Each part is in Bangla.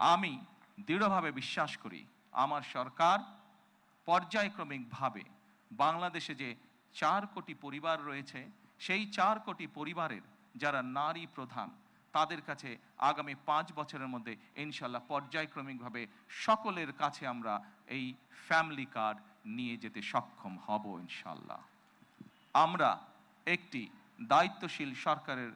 আমি দৃঢ়ভাবে বিশ্বাস করি আমার সরকার পর্যায়ক্রমিকভাবে বাংলাদেশে যে 4 কোটি পরিবার রয়েছে সেই 4 কোটি পরিবারের যারা নারী প্রধান তাদের কাছে আগামী 5 বছরের মধ্যে ইনশাল্লাহ পর্যায়ক্রমিকভাবে সকলের কাছে আমরা এই ফ্যামিলি কার্ড নিয়ে যেতে সক্ষম হব ইনশাল্লাহ। আমরা একটি দায়িত্বশীল সরকারের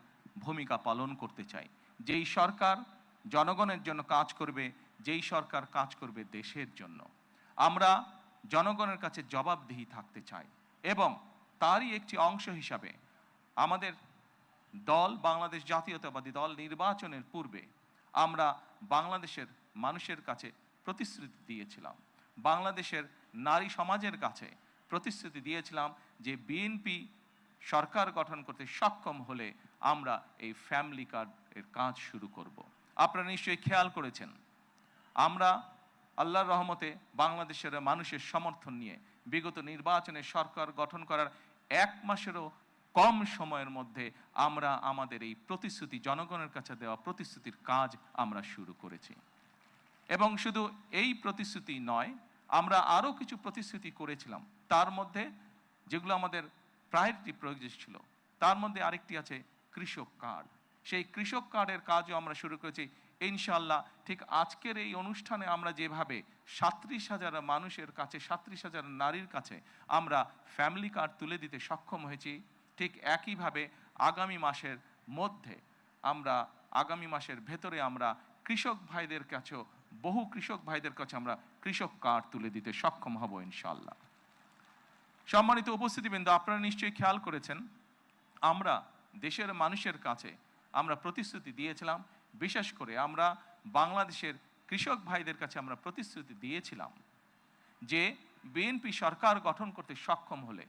ভূমিকা পালন করতে চাই, যেই সরকার জনগণের জন্য কাজ করবে, যেই সরকার কাজ করবে দেশের জন্য। আমরা জনগণের কাছে জবাবদিহি থাকতে চাই এবং তারই একটি অংশ হিসাবে আমাদের দল বাংলাদেশ জাতীয়তাবাদী দল নির্বাচনের পূর্বে আমরা বাংলাদেশের মানুষের কাছে প্রতিশ্রুতি দিয়েছিলাম, বাংলাদেশের নারী সমাজের কাছে প্রতিশ্রুতি দিয়েছিলাম যে বিএনপি সরকার গঠন করতে সক্ষম হলে আমরা এই ফ্যামিলি কার্ডের কাজ শুরু করব। আপনারা নিশ্চয়ই খেয়াল করেছেন আমরা আল্লাহর রহমতে বাংলাদেশের মানুষের সমর্থন নিয়ে বিগত নির্বাচনে সরকার গঠন করার 1 মাসেরও কম সময়ের মধ্যে আমরা আমাদের এই প্রতিশ্রুতি জনগণের কাছে দেওয়া প্রতিশ্রুতির কাজ আমরা শুরু করেছি। এবং শুধু এই প্রতিশ্রুতি নয়, আমরা আরও কিছু প্রতিশ্রুতি করেছিলাম, তার মধ্যে যেগুলো আমাদের প্রায়োরিটি প্রয়োজন ছিল তার মধ্যে আরেকটি আছে কৃষক কার্ড। সেই কৃষক কার্ডের কাজও আমরা শুরু করেছি ইনশাল্লাহ। ঠিক আজকের এই অনুষ্ঠানে আমরা যেভাবে 37,000 মানুষের কাছে 37,000 নারীর কাছে আমরা ফ্যামিলি কার্ড তুলে দিতে সক্ষম হয়েছি, ঠিক একইভাবে আগামী মাসের মধ্যে আগামী মাসের ভেতরে আমরা কৃষক ভাইদের কাছেও বহু কৃষক ভাইদের কাছে আমরা কৃষক কার্ড তুলে দিতে সক্ষম হব ইনশাল্লাহ। সম্মানিত উপস্থিতিবৃন্দ, আপনারা নিশ্চয়ই খেয়াল করেছেন আমরা দেশের মানুষের কাছে আমরা প্রতিশ্রুতি দিয়েছিলাম, বিশেষ করে আমরা বাংলাদেশের কৃষক ভাইদের কাছে আমরা প্রতিশ্রুতি দিয়েছিলাম যে বিএনপি সরকার গঠন করতে সক্ষম হলে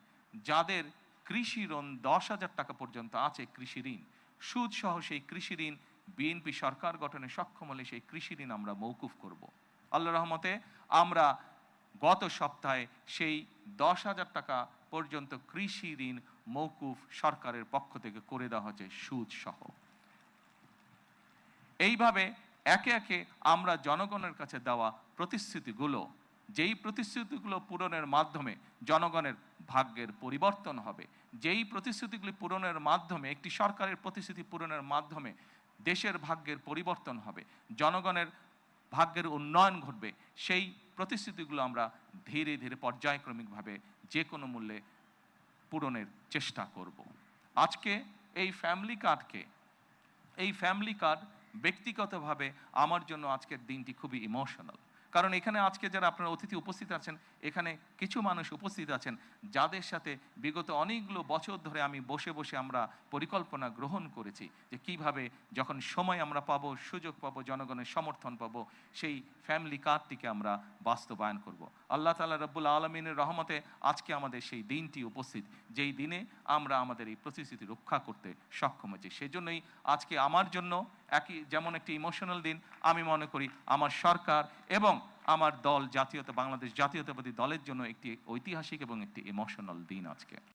যাদের কৃষি ঋণ 10,000 টাকা পর্যন্ত আছে, কৃষি ঋণ সুদ সহ সেই কৃষি ঋণ বিএনপি সরকার গঠনে সক্ষম হলে সেই কৃষি ঋণ আমরা মৌকুফ করব। আল্লাহর রহমতে আমরা গত সপ্তাহে সেই 10,000 টাকা পর্যন্ত কৃষি ঋণ মৌকুফ সরকারের পক্ষ থেকে করে দেওয়া হয়েছে সুদ সহ। এইভাবে একে একে আমরা জনগণের কাছে দেওয়া প্রতিশ্রুতিগুলো, যেই প্রতিশ্রুতিগুলো পূরণের মাধ্যমে জনগণের ভাগ্যের পরিবর্তন হবে, যেই প্রতিশ্রুতিগুলি পূরণের মাধ্যমে একটি সরকারের প্রতিশ্রুতি পূরণের মাধ্যমে দেশের ভাগ্যের পরিবর্তন হবে, জনগণের ভাগ্যের উন্নয়ন ঘটবে, সেই প্রতিশ্রুতিগুলো আমরা ধীরে ধীরে পর্যায়ক্রমিকভাবে যে কোনো মূল্যে পূরণের চেষ্টা করব। আজকে এই ফ্যামিলি কার্ড ব্যক্তিগতভাবে আমার জন্য আজকের দিনটি খুবই ইমোশনাল, কারণ এখানে আজকে যারা আপনারা অতিথি উপস্থিত আছেন, এখানে কিছু মানুষ উপস্থিত আছেন যাদের সাথে বিগত অনেকগুলো বছর ধরে আমি বসে বসে আমরা পরিকল্পনা গ্রহণ করেছি যে কিভাবে যখন সময় আমরা পাবো, সুযোগ পাবো, জনগণের সমর্থন পাবো, সেই ফ্যামিলি কার্ডটিকে আমরা বাস্তবায়ন করব। আল্লাহ তাআলা রব্বুল আলামিনের রহমতে আজকে আমাদের সেই দিনটি উপস্থিত, যেই দিনে আমরা আমাদের এই প্রতিশ্রুতি রক্ষা করতে সক্ষম হয়েছি। সেজন্যই আজকে আমার জন্য যেমন একটি ইমোশনাল দিন, আমি মনে করি আমার সরকার এবং আমার দল বাংলাদেশ জাতীয়তাবাদী দলের জন্য একটি ঐতিহাসিক এবং একটি ইমোশনাল দিন আজকে।